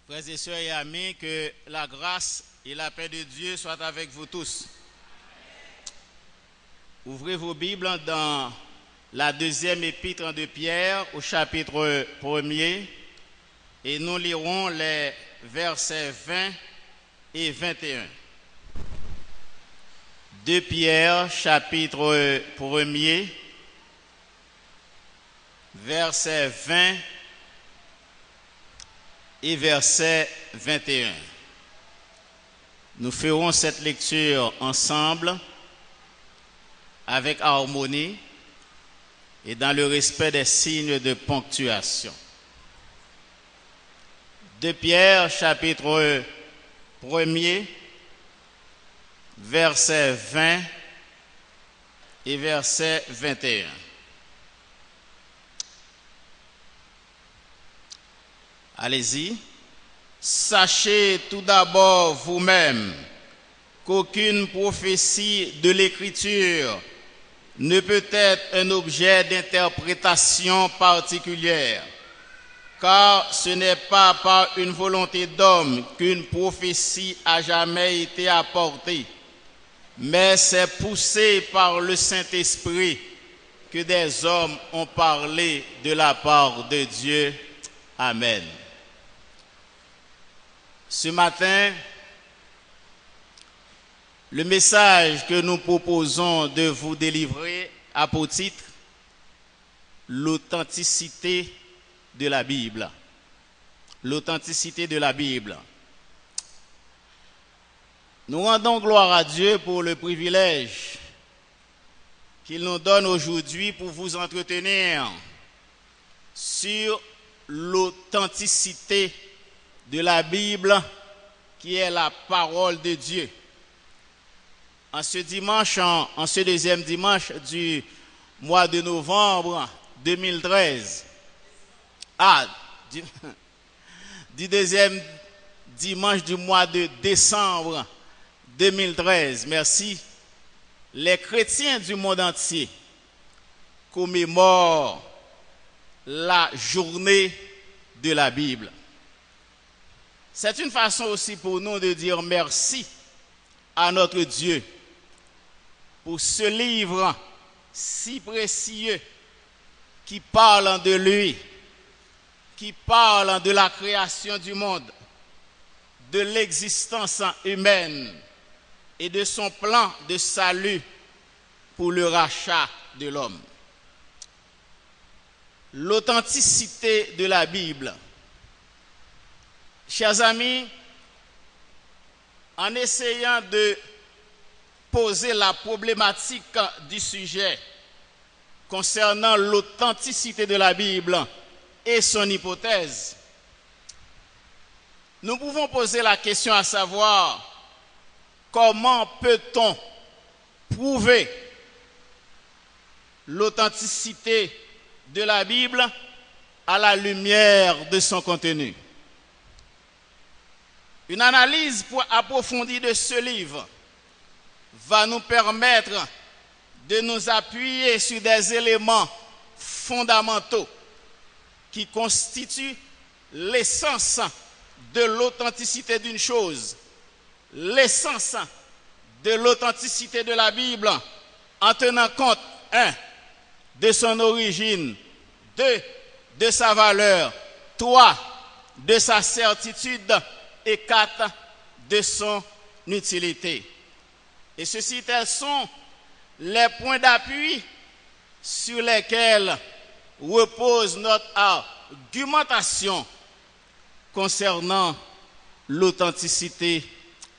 Frères et sœurs et amis, que la grâce et la paix de Dieu soient avec vous tous. Ouvrez vos Bibles dans la deuxième épître de Pierre au chapitre 1er et nous lirons les versets 20 et 21. 2 Pierre chapitre 1er, versets 20 et verset 21. Nous ferons cette lecture ensemble avec harmonie et dans le respect des signes de ponctuation. 2 Pierre chapitre 1er, verset 20 et verset 21. Allez-y. Sachez tout d'abord vous-même qu'aucune prophétie de l'Écriture ne peut être un objet d'interprétation particulière, car ce n'est pas par une volonté d'homme qu'une prophétie a jamais été apportée, mais c'est poussé par le Saint-Esprit que des hommes ont parlé de la part de Dieu. Amen. Ce matin, le message que nous proposons de vous délivrer a pour titre l'authenticité de la Bible. L'authenticité de la Bible. Nous rendons gloire à Dieu pour le privilège qu'il nous donne aujourd'hui pour vous entretenir sur l'authenticité de la Bible qui est la parole de Dieu. En ce dimanche, en ce deuxième dimanche du mois de novembre 2013, du deuxième dimanche du mois de décembre 2013, merci, les chrétiens du monde entier commémorent la journée de la Bible. C'est une façon aussi pour nous de dire merci à notre Dieu pour ce livre si précieux qui parle de lui, qui parle de la création du monde, de l'existence humaine et de son plan de salut pour le rachat de l'homme. L'authenticité de la Bible. Chers amis, en essayant de poser la problématique du sujet concernant l'authenticité de la Bible et son hypothèse, nous pouvons poser la question à savoir comment peut-on prouver l'authenticité de la Bible à la lumière de son contenu. Une analyse approfondie de ce livre va nous permettre de nous appuyer sur des éléments fondamentaux qui constituent l'essence de l'authenticité d'une chose, l'essence de l'authenticité de la Bible en tenant compte, 1, de son origine, 2, de sa valeur, 3, de sa certitude, et 4, de son utilité. Et ceci, tels sont les points d'appui sur lesquels repose notre argumentation concernant l'authenticité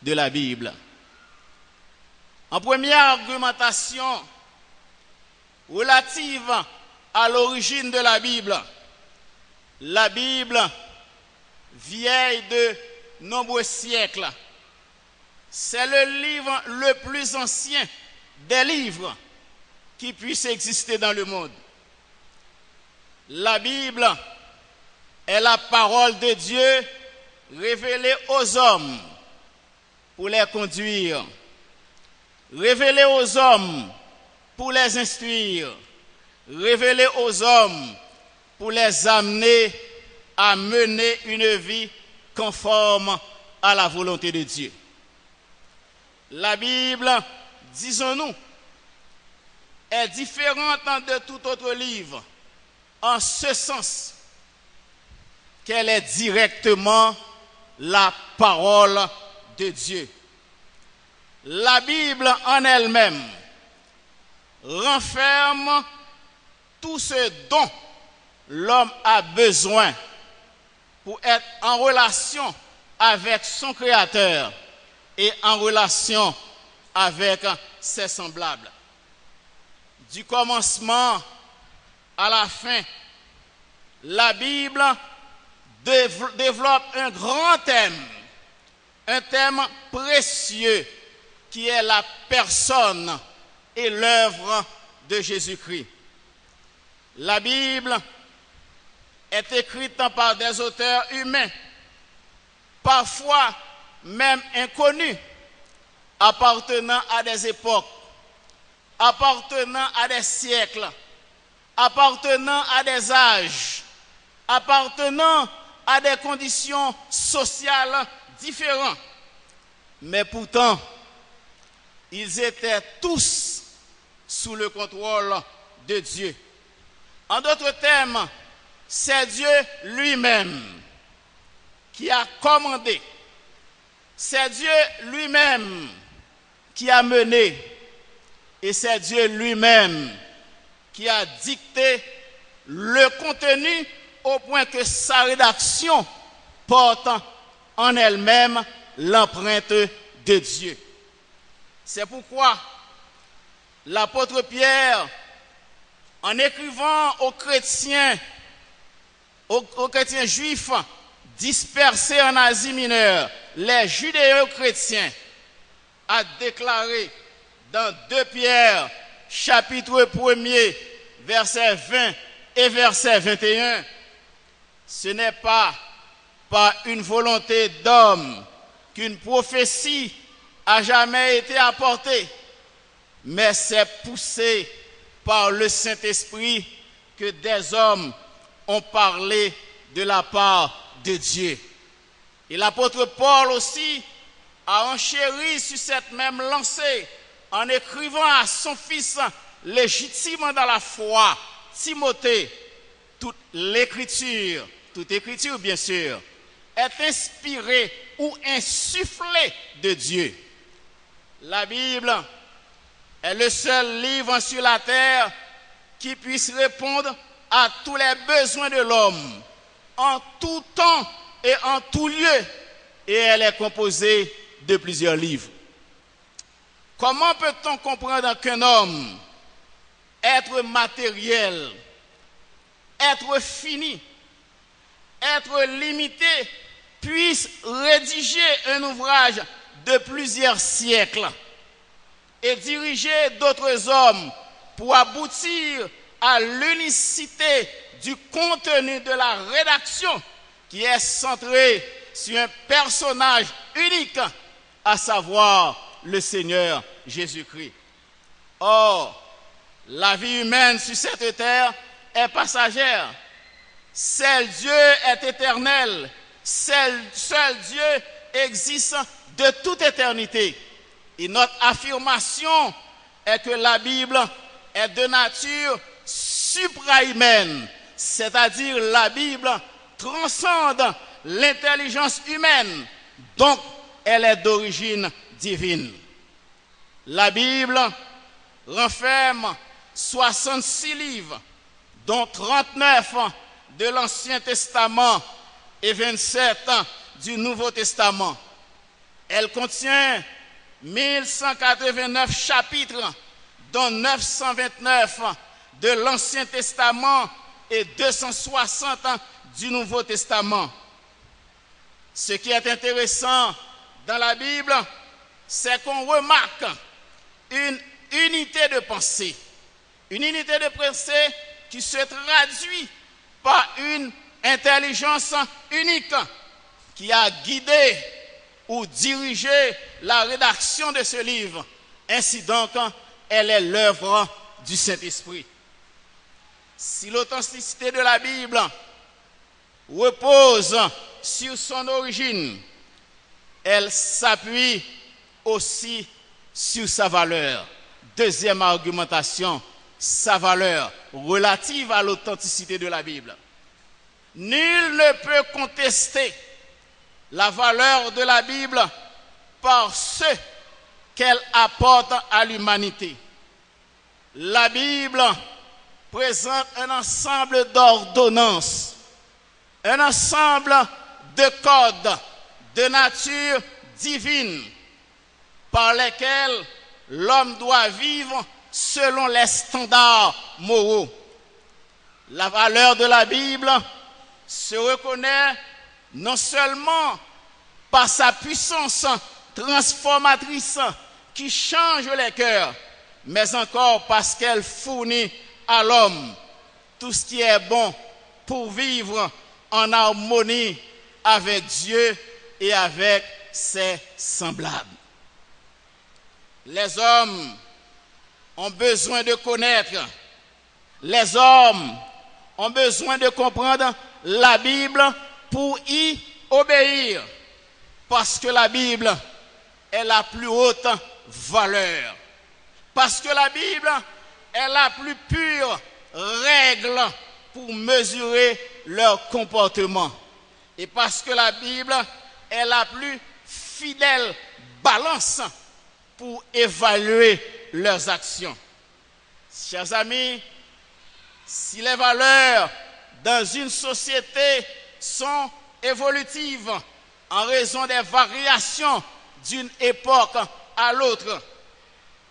de la Bible. En première argumentation relative à l'origine de la Bible, vieille de nombreux siècles, c'est le livre le plus ancien des livres qui puissent exister dans le monde. La Bible est la parole de Dieu révélée aux hommes pour les conduire, révélée aux hommes pour les instruire, révélée aux hommes pour les amener à mener une vie conforme à la volonté de Dieu. La Bible, disons-nous, est différente de tout autre livre, en ce sens qu'elle est directement la parole de Dieu. La Bible en elle-même renferme tout ce dont l'homme a besoin pour être en relation avec son Créateur et en relation avec ses semblables. Du commencement à la fin, la Bible développe un grand thème, un thème précieux qui est la personne et l'œuvre de Jésus-Christ. La Bible est écrite par des auteurs humains, parfois même inconnus, appartenant à des époques, appartenant à des siècles, appartenant à des âges, appartenant à des conditions sociales différentes. Mais pourtant, ils étaient tous sous le contrôle de Dieu. En d'autres termes, c'est Dieu lui-même qui a commandé. C'est Dieu lui-même qui a mené. Et c'est Dieu lui-même qui a dicté le contenu au point que sa rédaction porte en elle-même l'empreinte de Dieu. C'est pourquoi l'apôtre Pierre, en écrivant aux chrétiens juifs dispersés en Asie mineure, les judéo-chrétiens, a déclaré dans 2 Pierre, chapitre 1er, verset 20 et verset 21, ce n'est pas par une volonté d'homme qu'une prophétie a jamais été apportée, mais c'est poussé par le Saint-Esprit que des hommes ont parlé de la part de Dieu. Et l'apôtre Paul aussi a enchéri sur cette même lancée en écrivant à son fils légitime dans la foi, Timothée, toute l'écriture bien sûr, est inspirée ou insufflée de Dieu. La Bible est le seul livre sur la terre qui puisse répondre à tous les besoins de l'homme, en tout temps et en tout lieu, et elle est composée de plusieurs livres. Comment peut-on comprendre qu'un homme, être matériel, être fini, être limité, puisse rédiger un ouvrage de plusieurs siècles et diriger d'autres hommes pour aboutir à l'unicité du contenu de la rédaction qui est centrée sur un personnage unique, à savoir le Seigneur Jésus-Christ. Or, la vie humaine sur cette terre est passagère. Seul Dieu est éternel. Seul Dieu existe de toute éternité. Et notre affirmation est que la Bible est de nature suprahumaine, c'est-à-dire la Bible transcende l'intelligence humaine, donc elle est d'origine divine. La Bible renferme 66 livres, dont 39 de l'Ancien Testament et 27 du Nouveau Testament. Elle contient 1189 chapitres, dont 929 de l'Ancien Testament et 260 du Nouveau Testament. Ce qui est intéressant dans la Bible, c'est qu'on remarque une unité de pensée. Une unité de pensée qui se traduit par une intelligence unique qui a guidé ou dirigé la rédaction de ce livre. Ainsi donc, elle est l'œuvre du Saint-Esprit. Si l'authenticité de la Bible repose sur son origine, elle s'appuie aussi sur sa valeur. Deuxième argumentation, sa valeur relative à l'authenticité de la Bible. Nul ne peut contester la valeur de la Bible par ce qu'elle apporte à l'humanité. La Bible présente un ensemble d'ordonnances, un ensemble de codes de nature divine par lesquels l'homme doit vivre selon les standards moraux. La valeur de la Bible se reconnaît non seulement par sa puissance transformatrice qui change les cœurs, mais encore parce qu'elle fournit à l'homme tout ce qui est bon pour vivre en harmonie avec Dieu et avec ses semblables. Les hommes ont besoin de connaître, les hommes ont besoin de comprendre la Bible pour y obéir, parce que la Bible est la plus haute valeur, parce que la Bible est la plus pure règle pour mesurer leur comportement, et parce que la Bible est la plus fidèle balance pour évaluer leurs actions. Chers amis, si les valeurs dans une société sont évolutives en raison des variations d'une époque à l'autre,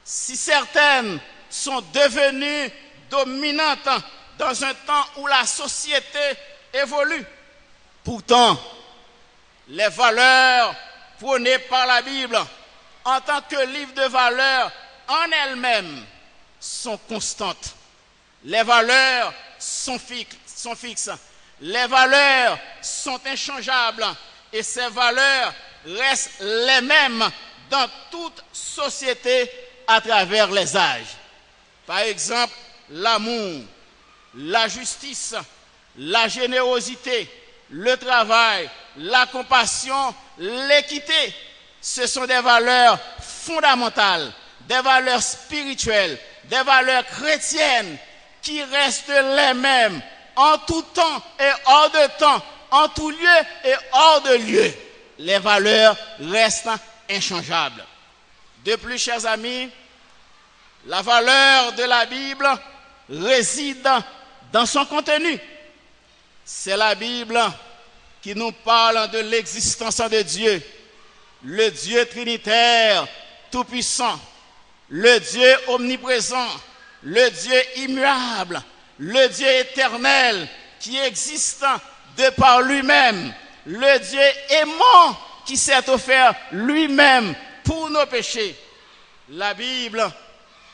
si certaines sont devenues dominantes dans un temps où la société évolue, pourtant, les valeurs prônées par la Bible en tant que livre de valeurs en elles-mêmes sont constantes. Les valeurs sont fixes. Les valeurs sont inchangeables et ces valeurs restent les mêmes dans toute société à travers les âges. Par exemple, l'amour, la justice, la générosité, le travail, la compassion, l'équité, ce sont des valeurs fondamentales, des valeurs spirituelles, des valeurs chrétiennes qui restent les mêmes en tout temps et hors de temps, en tout lieu et hors de lieu. Les valeurs restent inchangeables. De plus, chers amis, la valeur de la Bible réside dans son contenu. C'est la Bible qui nous parle de l'existence de Dieu, le Dieu trinitaire tout-puissant, le Dieu omniprésent, le Dieu immuable, le Dieu éternel qui existe de par lui-même, le Dieu aimant qui s'est offert lui-même pour nos péchés. La Bible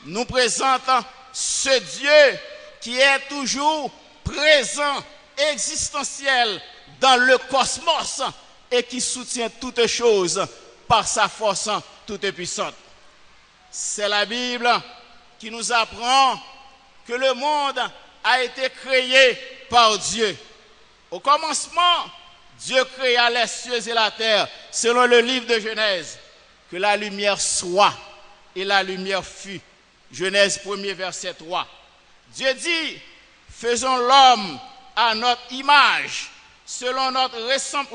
nous présente ce Dieu qui est toujours présent, existentiel dans le cosmos et qui soutient toutes choses par sa force toute puissante. C'est la Bible qui nous apprend que le monde a été créé par Dieu. Au commencement, Dieu créa les cieux et la terre, selon le livre de Genèse. Que la lumière soit, et la lumière fut. Genèse 1er, verset 3. Dieu dit, faisons l'homme à notre image, selon notre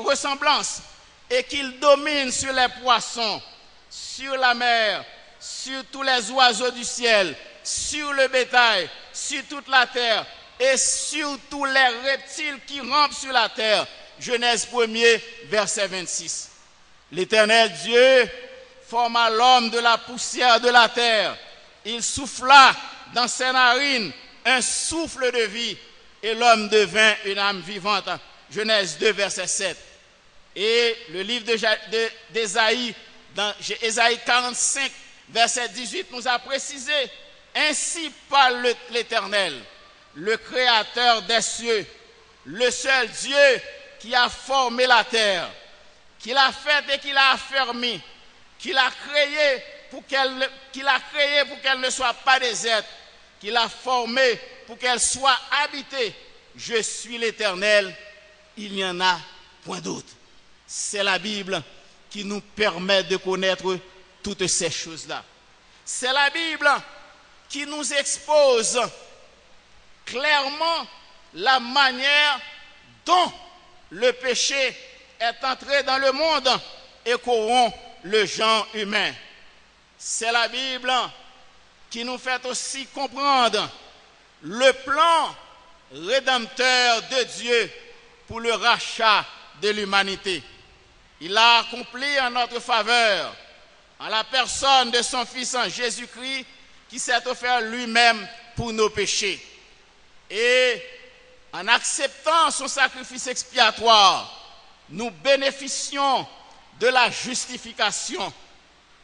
ressemblance, et qu'il domine sur les poissons, sur la mer, sur tous les oiseaux du ciel, sur le bétail, sur toute la terre, et sur tous les reptiles qui rampent sur la terre. Genèse 1er, verset 26. L'Éternel Dieu forma l'homme de la poussière de la terre. Il souffla dans ses narines un souffle de vie, et l'homme devint une âme vivante. Genèse 2, verset 7. Et le livre d'Ésaïe, dans Ésaïe 45, verset 18, nous a précisé, ainsi parle l'Éternel, le Créateur des cieux, le seul Dieu qui a formé la terre, qui l'a faite et qui l'a affermie, qui l'a créée pour qu'elle ne soit pas déserte, qui l'a formée pour qu'elle soit habitée. Je suis l'Éternel, il n'y en a point d'autre. C'est la Bible qui nous permet de connaître toutes ces choses-là. C'est la Bible qui nous expose clairement la manière dont le péché est entré dans le monde et corrompt le genre humain. C'est la Bible qui nous fait aussi comprendre le plan rédempteur de Dieu pour le rachat de l'humanité. Il a accompli en notre faveur, en la personne de son Fils en Jésus-Christ, qui s'est offert lui-même pour nos péchés. Et en acceptant son sacrifice expiatoire, nous bénéficions de la justification.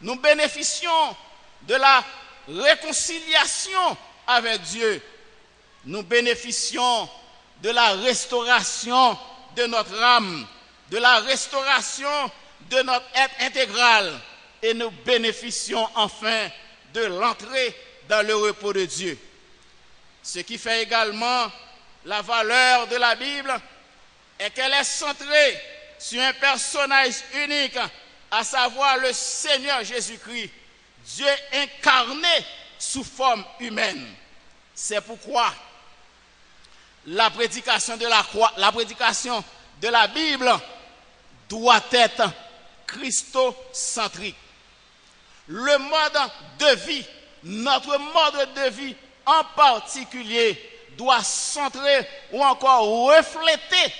Nous bénéficions de la réconciliation avec Dieu. Nous bénéficions de la restauration de notre âme, de la restauration de notre être intégral. Et nous bénéficions enfin de l'entrée dans le repos de Dieu. Ce qui fait également la valeur de la Bible est qu'elle est centrée sur un personnage unique, à savoir le Seigneur Jésus-Christ, Dieu incarné sous forme humaine. C'est pourquoi la prédication de la Bible doit être christocentrique. Le mode de vie, notre mode de vie en particulier, doit centrer ou encore refléter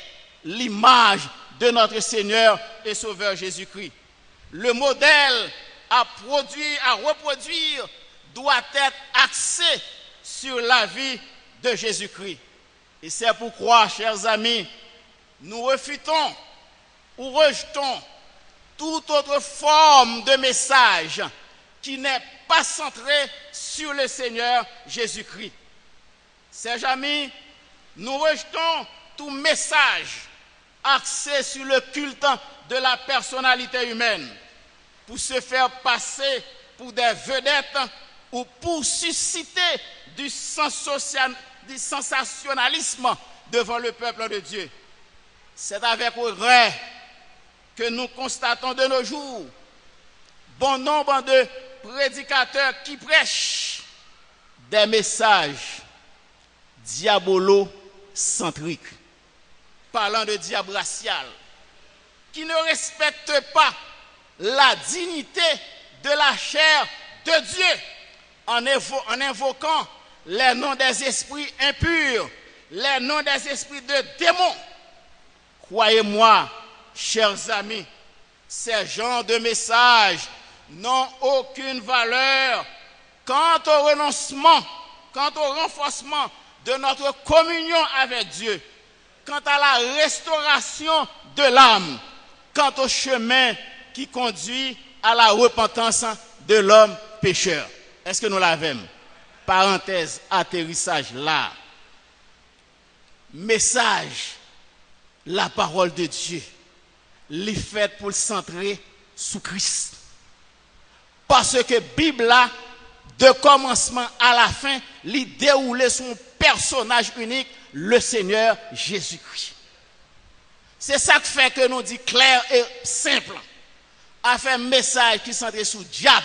l'image de notre Seigneur et Sauveur Jésus-Christ. Le modèle à reproduire doit être axé sur la vie de Jésus-Christ. Et c'est pourquoi, chers amis, nous refutons ou rejetons toute autre forme de message qui n'est pas centré sur le Seigneur Jésus-Christ. Chers amis, nous rejetons tout message axé sur le culte de la personnalité humaine pour se faire passer pour des vedettes ou pour susciter du sensationnalisme devant le peuple de Dieu. C'est avec regret que nous constatons de nos jours bon nombre de prédicateurs qui prêchent des messages diabolo-centriques, parlant de diable racial, qui ne respectent pas la dignité de la chair de Dieu en invoquant les noms des esprits impurs, les noms des esprits de démons. Croyez-moi, chers amis, ces genres de messages n'ont aucune valeur quant au renoncement, quant au renforcement de notre communion avec Dieu, quant à la restauration de l'âme, quant au chemin qui conduit à la repentance de l'homme pécheur. Est-ce que nous l'avons? Parenthèse, atterrissage là. Message, la parole de Dieu, les fait pour le centrer sous Christ. Parce que Bible là, de commencement à la fin, lui déroule son personnage unique, le Seigneur Jésus-Christ. C'est ça qui fait que nous dit clair et simple. A fait un message qui centre sur diable.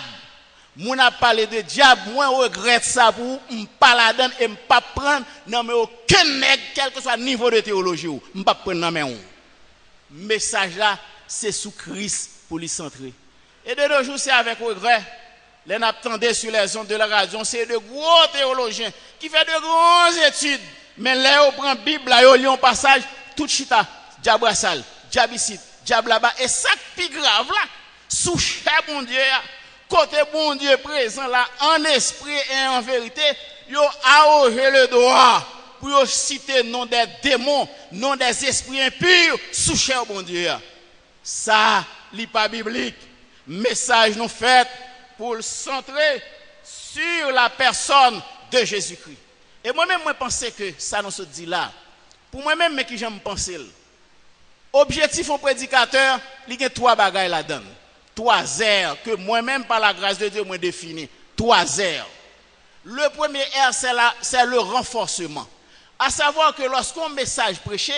Moun a parlé de diable, moi regrette ça pour pas la donne et pas prendre non mais aucun nègre quel que soit le niveau de théologie ou pas prendre non mais message là c'est sous Christ pour lui centrer. Et de nos jours c'est avec regret les n'attendait sur les ondes de la radio, c'est de gros théologiens qui fait de grandes études mais là on prend Bible là on lit un passage tout chita diable sale, diable ici, diable là-bas et ça plus grave là sous cher bon Dieu côté bon Dieu présent là, en esprit et en vérité, yo arrogé le droit pour citer nom des démons, nom des esprits impurs sous cher bon Dieu. Ça, n'est pas biblique. Message nous fait pour le centrer sur la personne de Jésus-Christ. Et moi-même, je pense que ça nous se dit là. Pour moi-même, mais qui j'aime penser. Objectif au prédicateur, il y a 3 bagailles là-dedans. 3 aires que moi-même, par la grâce de Dieu, moi définis. 3 aires. Le premier aire, c'est le renforcement. À savoir que lorsqu'on message prêché,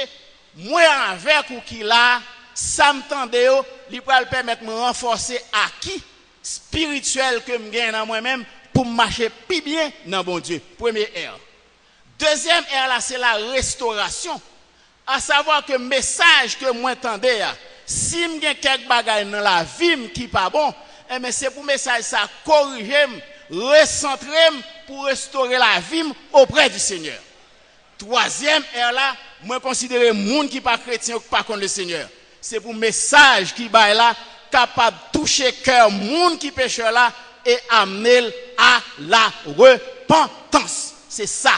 moi avec ou qui là, ça m'tende yo, li pral permettre me renforcer acquis spirituel que me gagne dans moi-même pour marcher plus bien dans bon Dieu. Premier R. Deuxième R là, c'est la restauration. À savoir que message que moi entendais, si me gagne quelques bagages dans la vie qui pas bon, eh mais c'est pour message ça corriger, recentrer pour restaurer la vie auprès du Seigneur. Troisième R là, moi considérer monde qui pas chrétien ou pas contre le Seigneur. C'est pour message qui bail là capable de toucher cœur monde qui pécheur là et amener à la repentance. C'est ça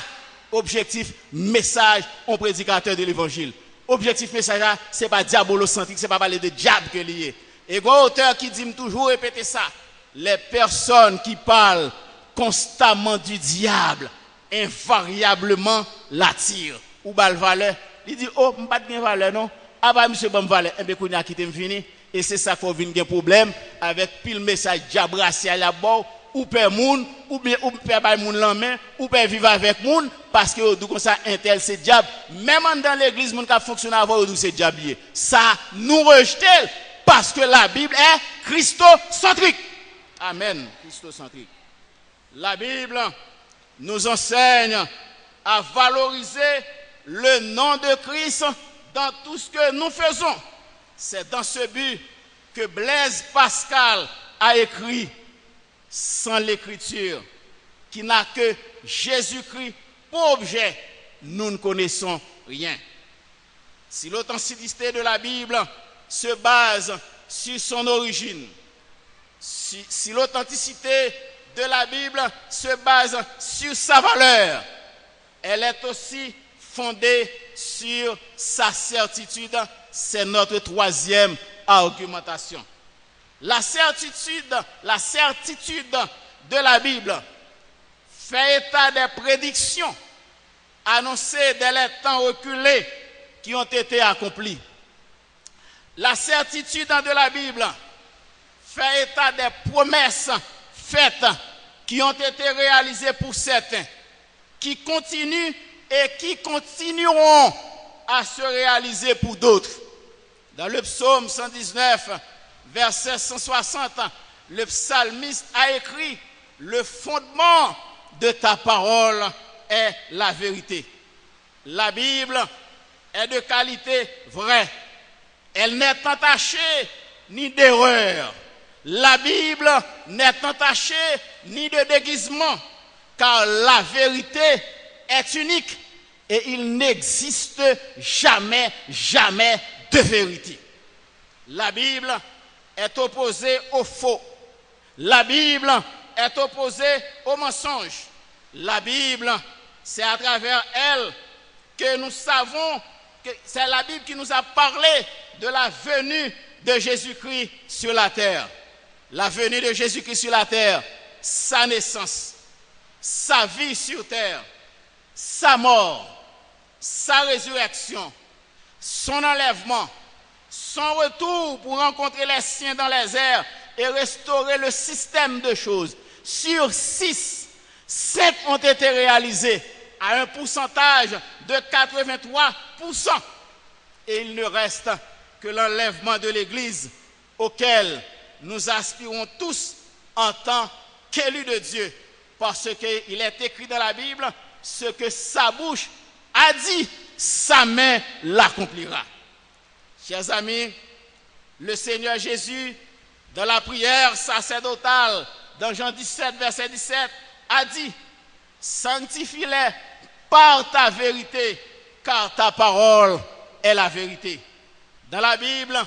objectif message en prédicateur de l'évangile. Objectif message là, c'est pas diabolocentrique, c'est pas parler de diable que lié. Et gros auteur qui dit toujours répéter ça, les personnes qui parlent constamment du diable invariablement l'attirent. Ou bal valeur, il dit oh, m'pas de valeur non. Ah bah monsieur bon valeur, et bien qu'on a quitté fini et c'est ça qu'on vient un problème avec pile message diabrassi à la bord ou père moun ou bien ou père bay moun la main ou père vivre avec moun parce que du comme ça intel c'est diable même dans l'église moun qui fonctionne avant ou c'est diable. Ça nous rejeter parce que la Bible est christocentrique. Amen, christocentrique. La Bible nous enseigne à valoriser le nom de Christ dans tout ce que nous faisons. C'est dans ce but que Blaise Pascal a écrit sans l'écriture, qui n'a que Jésus-Christ pour objet, nous ne connaissons rien. Si l'authenticité de la Bible se base sur son origine, si l'authenticité de la Bible se base sur sa valeur, elle est aussi fondée sur sa certitude. C'est notre troisième argumentation. La certitude de la Bible fait état des prédictions annoncées dès les temps reculés qui ont été accomplies. La certitude de la Bible fait état des promesses faites qui ont été réalisées pour certains, qui continuent et qui continueront à se réaliser pour d'autres. Dans le psaume 119, verset 160, le psalmiste a écrit « Le fondement de ta parole est la vérité ». La Bible est de qualité vraie. Elle n'est entachée ni d'erreur. La Bible n'est entachée ni de déguisement, car la vérité est unique et il n'existe jamais de vérité. La Bible est opposée au faux. La Bible est opposée au mensonge. La Bible, c'est à travers elle que nous savons que c'est la Bible qui nous a parlé de la venue de Jésus-Christ sur la terre. La venue de Jésus-Christ sur la terre, sa naissance, sa vie sur terre, sa mort, sa résurrection, son enlèvement, son retour pour rencontrer les siens dans les airs et restaurer le système de choses. Sur 6, 5 ont été réalisés à un pourcentage de 83%. Et il ne reste que l'enlèvement de l'Église auquel nous aspirons tous en tant qu'élus de Dieu. Parce qu'il est écrit dans la Bible, ce que sa bouche a dit, sa main l'accomplira. Chers amis, le Seigneur Jésus, dans la prière sacerdotale, dans Jean 17, verset 17, a dit, sanctifie-les par ta vérité, car ta parole est la vérité. Dans la Bible,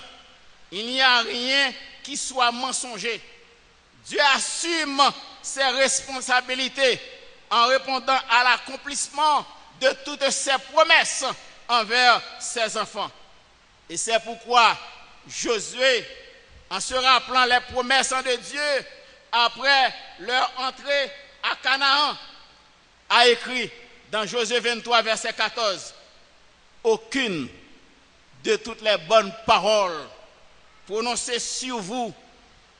il n'y a rien qui soit mensonger. Dieu assume ses responsabilités en répondant à l'accomplissement de toutes ses promesses envers ses enfants. Et c'est pourquoi Josué, en se rappelant les promesses de Dieu après leur entrée à Canaan, a écrit dans Josué 23, verset 14, « Aucune de toutes les bonnes paroles prononcées sur vous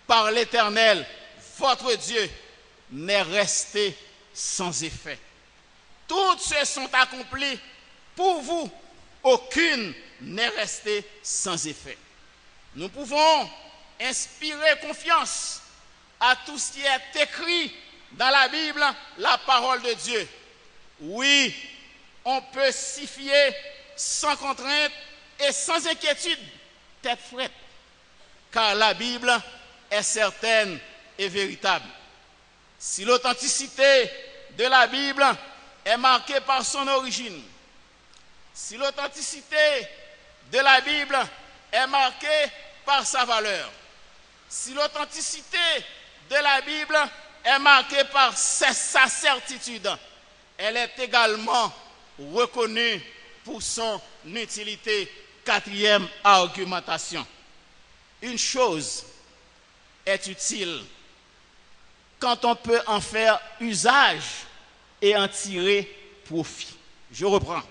par l'Éternel, votre Dieu, n'est restée sans effet. Toutes se sont accomplies pour vous aucune n'est restée sans effet. Nous pouvons inspirer confiance à tout ce qui est écrit dans la Bible, la parole de Dieu. Oui, on peut s'y fier sans contrainte et sans inquiétude, tête frette, car la Bible est certaine et véritable. Si l'authenticité de la Bible est marquée par son origine, si l'authenticité de la Bible est marquée par sa valeur, si l'authenticité de la Bible est marquée par sa certitude, elle est également reconnue pour son utilité. Quatrième argumentation. Une chose est utile quand on peut en faire usage et en tirer profit. Je reprends.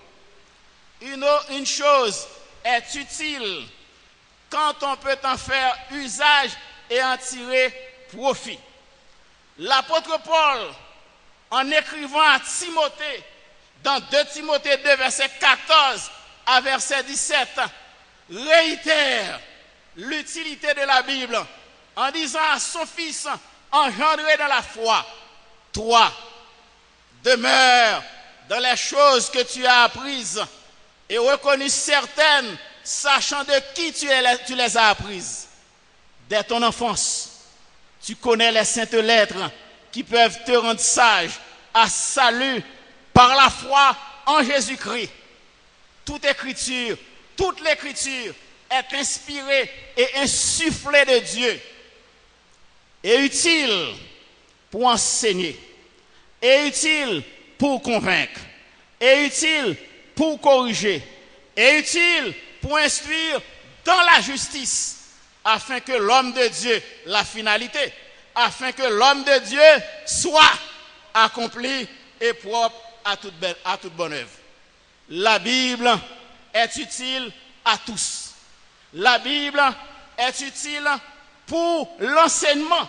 Une chose est utile quand on peut en faire usage et en tirer profit. L'apôtre Paul, en écrivant à Timothée, dans 2 Timothée 2, verset 14 à verset 17, réitère l'utilité de la Bible en disant à son fils engendré dans la foi, toi, demeure dans les choses que tu as apprises et reconnues certaines, sachant de qui tu les as apprises. Dès ton enfance, tu connais les saintes lettres qui peuvent te rendre sage à salut par la foi en Jésus-Christ. Toute l'écriture est inspirée et insufflée de Dieu et utile pour enseigner, et utile pour convaincre, et utile pour corriger, et utile pour instruire dans la justice, afin que l'homme de Dieu, la finalité, afin que l'homme de Dieu soit accompli et propre à toute bonne œuvre. La Bible est utile à tous. La Bible est utile pour l'enseignement.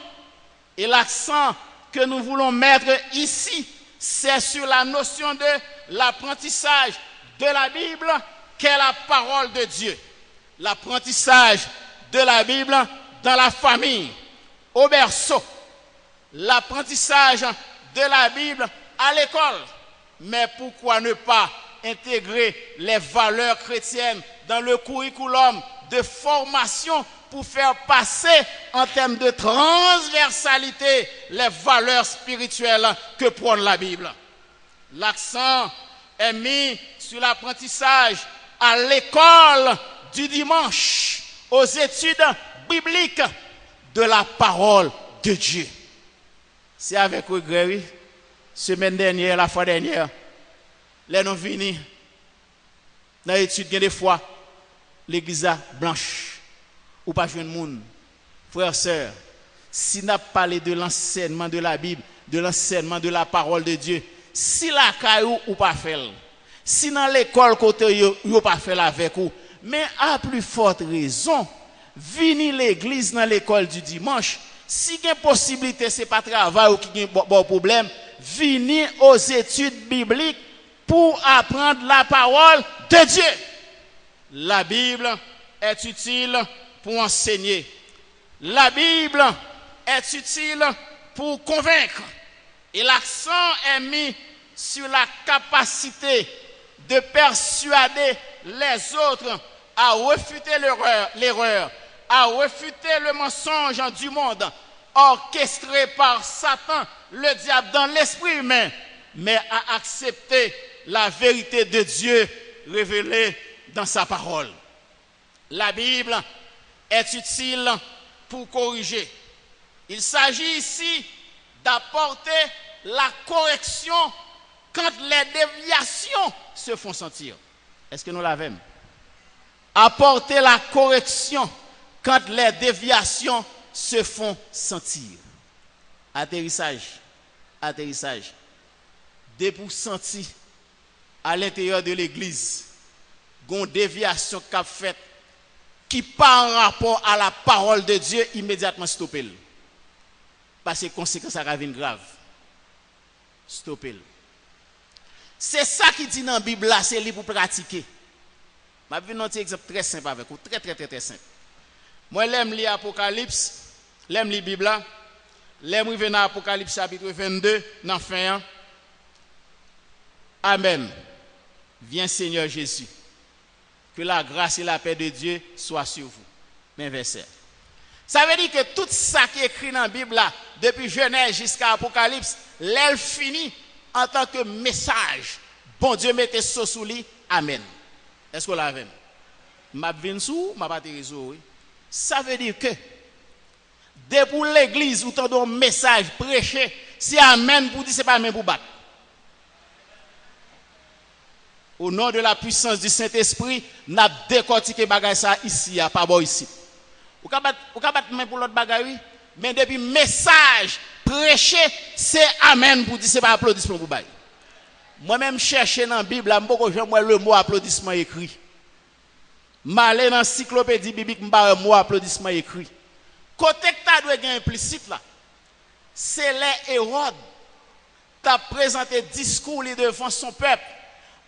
Et l'accent que nous voulons mettre ici, c'est sur la notion de l'apprentissage de la Bible, qu'est la parole de Dieu. L'apprentissage de la Bible dans la famille, au berceau. L'apprentissage de la Bible à l'école. Mais pourquoi ne pas intégrer les valeurs chrétiennes dans le curriculum de formation pour faire passer en termes de transversalité les valeurs spirituelles que prône la Bible. L'accent est mis sur l'apprentissage à l'école du dimanche, aux études bibliques de la parole de Dieu. C'est avec regret, oui. Semaine dernière, la fois dernière, les non venus dans l'étude des fois, l'église blanche, ou pas jeune monde, frères, sœurs, si n'a parlé de l'enseignement de la Bible, de l'enseignement de la parole de Dieu, si la caillou ou pas fait, si dans l'école côté yo pas fait avec vous, mais à plus forte raison, venir l'église dans l'école du dimanche, si il y a possibilité, c'est pas travail ou qui a bon problème, venir aux études bibliques pour apprendre la parole de Dieu. La Bible est utile pour enseigner. La Bible est utile pour convaincre. Et l'accent est mis sur la capacité de persuader les autres à refuter l'erreur, à refuter le mensonge du monde, orchestré par Satan, le diable dans l'esprit humain, mais à accepter la vérité de Dieu révélée dans sa parole. La Bible est utile pour corriger. Il s'agit ici d'apporter la correction quand les déviations se font sentir. Est-ce que nous l'avons? Apporter la correction quand les déviations se font sentir. Atterrissage. Dès pour sentir à l'intérieur de l'église, une déviation qu'a faite qui par rapport à la parole de Dieu, immédiatement stopper. Parce que les conséquences à venir grave. Stopper. C'est ça qui dit dans la Bible là, c'est libre pour pratiquer. Je vais vous donner un exemple très simple avec vous, très simple. Moi, j'aime lire Apocalypse, j'aime lire la Bible, j'aime revenir dans Apocalypse chapitre 22, dans fin. Amen. Viens Seigneur Jésus. Que la grâce et la paix de Dieu soient sur vous. Mes versets. Ça veut dire que tout ça qui est écrit dans la Bible, là, depuis Genèse jusqu'à Apocalypse, l'elle finit en tant que message. Bon Dieu mettez ça sous lui. Amen. Est-ce que vous l'avez? Ma vin sous, ma batterie sous, oui. Ça veut dire que, dès pour l'église, où tu as un message prêché, c'est Amen pour dire, c'est pas Amen pour battre. Au nom de la puissance du Saint-Esprit, nous avons décortiqué bagay ça ici, pas bon ici. Ou ka battre main pour l'autre bagay, mais depuis message prêché, c'est Amen pour dire, c'est pas applaudissement pour bagay. Moi-même, chercher dans la Bible, je vois le mot applaudissement écrit. M'aller dans l'encyclopédie biblique, je vois le mot applaudissement écrit. Côté que tu dois être implicite là, c'est les Hérode qui a présenté discours devant son peuple.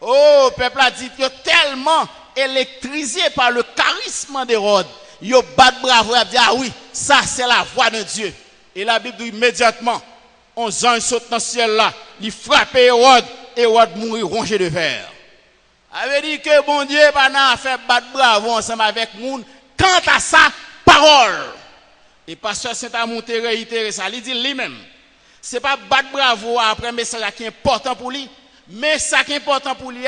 Oh, le peuple a dit que tellement électrisé par le charisme d'Hérode, il bat bravo et dit ah oui, ça c'est la voix de Dieu. Et la Bible dit immédiatement, 11 anges sautent dans le ciel là, il frappe Hérode, Hérode mourit rongé de fer. Ça veut dire que bon Dieu n'a fait battre bravo ensemble avec moun quant à sa parole. Et pasteur Saint-Amour réitéré ça, il dit lui-même, c'est pas battre bravo après un message qui est important pour lui. Mais ça qui est important pour lui,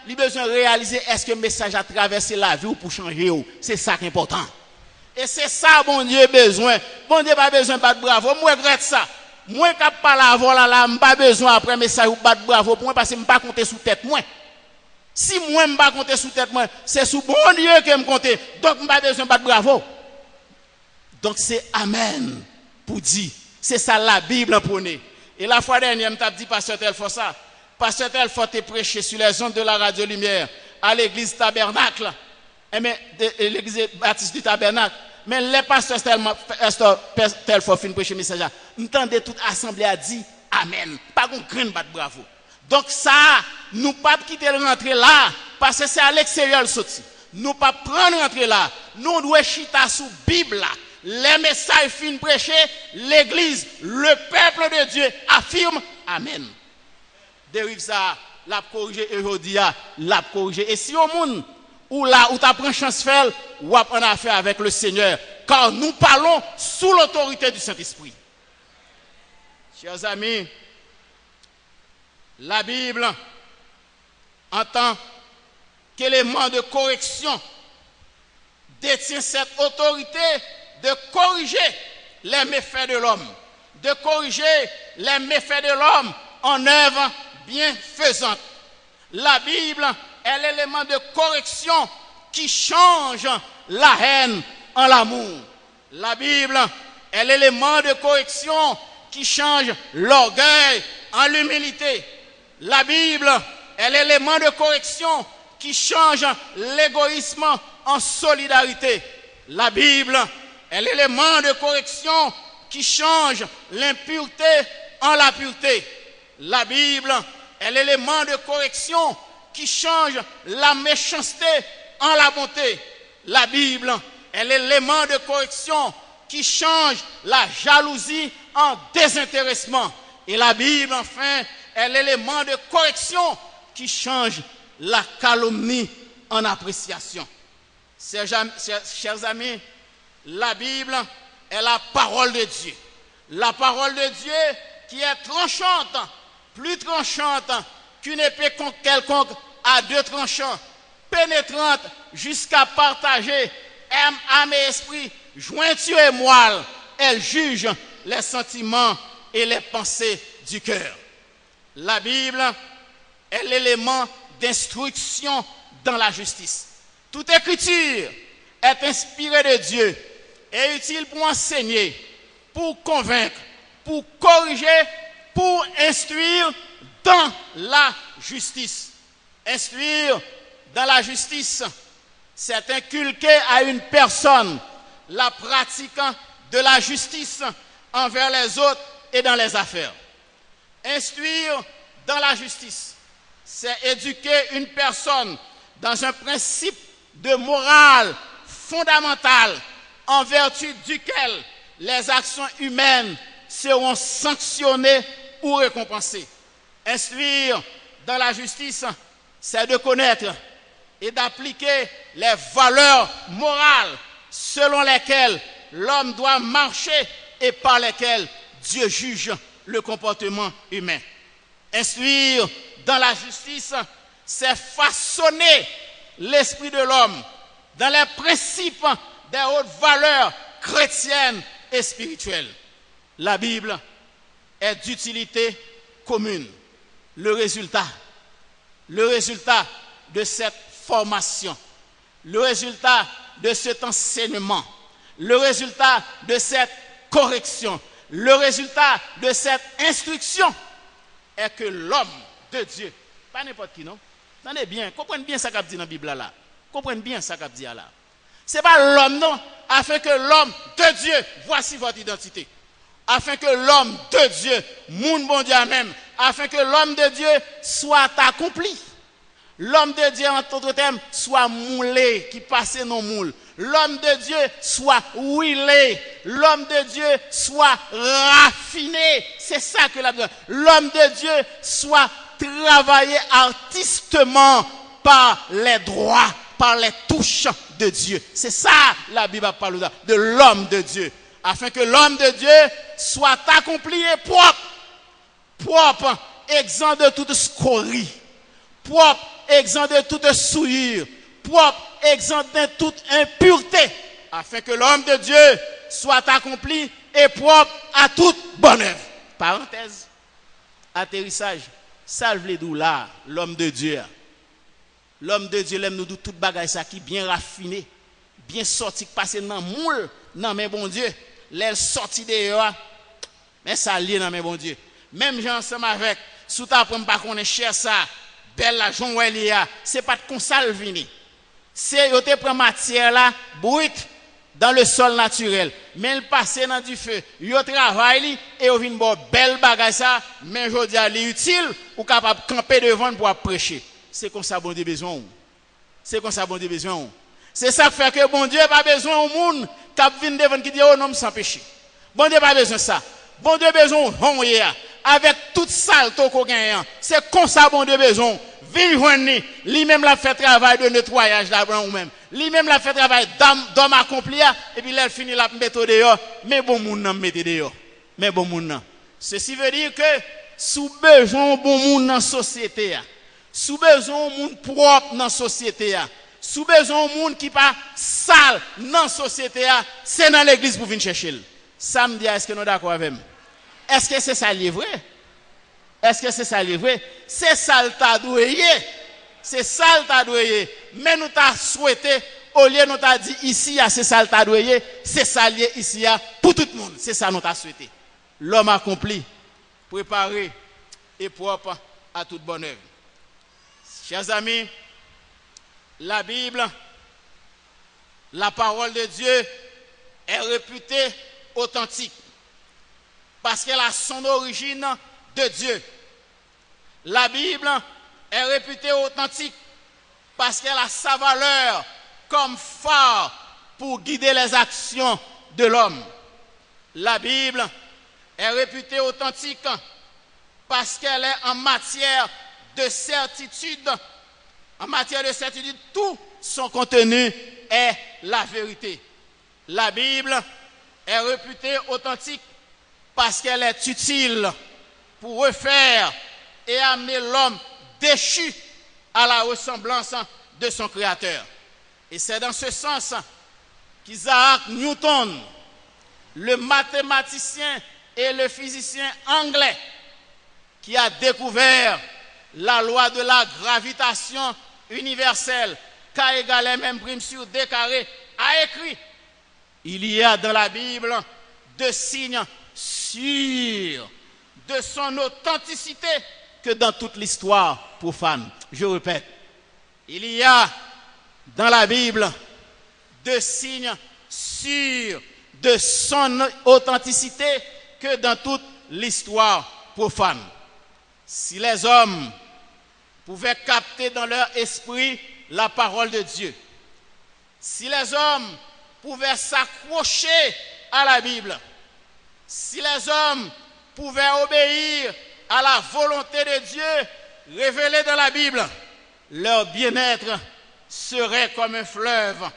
il a besoin de réaliser est-ce que le message a traversé la vie ou pour changer. C'est ça qui est important. Et c'est ça, bon Dieu, besoin. Bon Dieu, pas besoin de battre bravo. Moi, je regrette ça. Moi, qui pas la voix là, je pas besoin après message ou battre bravo pour moi parce que je ne pas compter sous tête moi. Si moi, je ne pas compter sous tête moi, c'est sous bon Dieu que je compte. Donc, je pas besoin de battre bravo. Donc, c'est Amen pour dire. C'est ça la Bible pour nous. Et la fois dernière, je t'ai dit, pasteur tel faut ça. Pasteur tel faut te prêcher sur les ondes de la radio lumière à l'église tabernacle, l'église baptiste du tabernacle. Mais les pasteurs tel faut fin prêcher message. Entendez toute assemblée a dit Amen. Pas qu'on graine bat bravo. Donc ça, nous pas quitter rentrer là parce que c'est à l'extérieur le sorti. Nous pas prendre rentrer là. Nous devons chita sous Bible là. Les messages fin prêcher, l'église, le peuple de Dieu affirme Amen. Dérive ça, l'a corriger aujourd'hui, l'a corriger. Et si au monde ou là où tu prends chance faire, ou en affaire avec le Seigneur, car nous parlons sous l'autorité du Saint-Esprit. Chers amis, la Bible en tant qu'élément de correction détient cette autorité de corriger les méfaits de l'homme, de corriger les méfaits de l'homme en œuvre bienfaisante. La Bible est l'élément de correction qui change la haine en l'amour. La Bible est l'élément de correction qui change l'orgueil en l'humilité. La Bible est l'élément de correction qui change l'égoïsme en solidarité. La Bible est l'élément de correction qui change l'impureté en la pureté. La Bible est l'élément de correction qui change la méchanceté en la bonté. La Bible est l'élément de correction qui change la jalousie en désintéressement. Et la Bible, enfin, est l'élément de correction qui change la calomnie en appréciation. Chers amis, la Bible est la parole de Dieu. La parole de Dieu qui est tranchante, plus tranchante qu'une épée quelconque à deux tranchants, pénétrante jusqu'à partager âme et esprit, jointure et moelle. Elle juge les sentiments et les pensées du cœur. La Bible est l'élément d'instruction dans la justice. Toute écriture est inspirée de Dieu et utile pour enseigner, pour convaincre, pour corriger, pour instruire dans la justice. Instruire dans la justice, c'est inculquer à une personne la pratique de la justice envers les autres et dans les affaires. Instruire dans la justice, c'est éduquer une personne dans un principe de morale fondamentale en vertu duquel les actions humaines seront sanctionnées ou récompensées. Instruire dans la justice, c'est de connaître et d'appliquer les valeurs morales selon lesquelles l'homme doit marcher et par lesquelles Dieu juge le comportement humain. Instruire dans la justice, c'est façonner l'esprit de l'homme dans les principes des hautes valeurs chrétiennes et spirituelles. La Bible est d'utilité commune. Le résultat de cette formation, le résultat de cet enseignement, le résultat de cette correction, le résultat de cette instruction est que l'homme de Dieu, pas n'importe qui, non? Attendez bien, comprenez bien ça qu'a dit dans la Bible là. Comprenez bien ça qu'a dit là. C'est pas l'homme, non, afin que l'homme de Dieu, voici votre identité. Afin que l'homme de Dieu, moun bon Dieu même, afin que l'homme de Dieu soit accompli. L'homme de Dieu, en d'autres termes, soit moulé, qui passe non moule. L'homme de Dieu soit huilé. L'homme de Dieu soit raffiné. C'est ça que la Bible. L'homme de Dieu soit travaillé artistement par les droits, par les touches de Dieu. C'est ça la Bible parle de l'homme de Dieu. Afin que l'homme de Dieu soit accompli et propre, exempt de toute scorie, propre, exempt de toute souillure, propre, exempt de toute impureté, afin que l'homme de Dieu soit accompli et propre à toute bonne œuvre. Parenthèse, atterrissage, salve les doux là, l'homme de Dieu. L'homme de Dieu l'aime nous dit toute bagaille ça qui bien raffiné, bien sorti, passé dans moule, non mais bon Dieu, l'aile sorti dehors, mais ça lié dans mes bon Dieu. Même gens ensemble avec, sous ta prendre pas qu'on est cher ça, belle la Jean Welia, c'est pas de consal vini. C'est yo te prend matière là brute dans le sol naturel, mais il passe dans du feu. Yo travaille et yo vinn bon belle bagaille ça, mais jodi a li utile ou capable camper devant pour prêcher. C'est comme ça bon Dieu besoin. C'est comme ça bon Dieu besoin. C'est ça qui fait que bon Dieu pas besoin au monde qui vient devant qui dit oh non sans péché. Bon Dieu pas besoin ça. Bon Dieu besoin avec toute salto qu'on gagne. C'est comme ça bon Dieu besoin. Vin joindre lui-même l'a fait travail de nettoyage là-bas ou même. Lui-même l'a fait travail d'homme accompli et puis là fini la mettre dehors mais bon monde nan mettre dehors. Mais bon monde nan. Ceci veut dire que sous besoin bon monde dans société sous besoin monde propre dans société sous besoin monde qui pas sale dans société c'est dans l'église pour venir chercher. Samedi est-ce que nous d'accord avec moi? Est-ce que c'est ça vrai? Est-ce que c'est ça vrai? C'est ça le tadouye. C'est ça le tadouye. Mais nous t'a souhaité, au lieu nous t'a dit ici, c'est ça le tadouye, c'est ça lié ici pour tout le monde. C'est ça nous t'a souhaité. L'homme accompli, préparé et propre à toute bonne œuvre. Chers amis, la Bible, la parole de Dieu est réputée authentique parce qu'elle a son origine de Dieu. La Bible est réputée authentique parce qu'elle a sa valeur comme phare pour guider les actions de l'homme. La Bible est réputée authentique parce qu'elle est en matière de certitude. En matière de certitude, tout son contenu est la vérité. La Bible est réputée authentique parce qu'elle est utile pour refaire et amener l'homme déchu à la ressemblance de son Créateur. Et c'est dans ce sens qu'Isaac Newton, le mathématicien et le physicien anglais, qui a découvert la loi de la gravitation universelle, K égale M' sur D carré, a écrit: il y a dans la Bible de signes sûrs de son authenticité que dans toute l'histoire profane. Je répète, il y a dans la Bible de signes sûrs de son authenticité que dans toute l'histoire profane. Si les hommes pouvaient capter dans leur esprit la parole de Dieu, Si les hommes pouvaient s'accrocher à la Bible, si les hommes pouvaient obéir à la volonté de Dieu révélée dans la Bible, leur bien-être serait comme un fleuve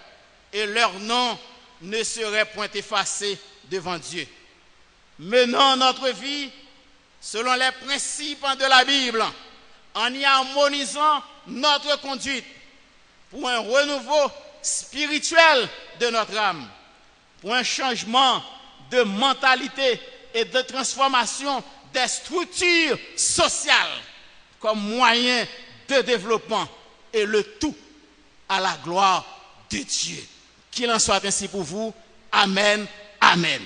et leur nom ne serait point effacé devant Dieu. Menons notre vie selon les principes de la Bible, en y harmonisant notre conduite pour un renouveau spirituel de notre âme, pour un changement de mentalité et de transformation des structures sociales comme moyen de développement, et le tout à la gloire de Dieu. Qu'il en soit ainsi pour vous. Amen. Amen.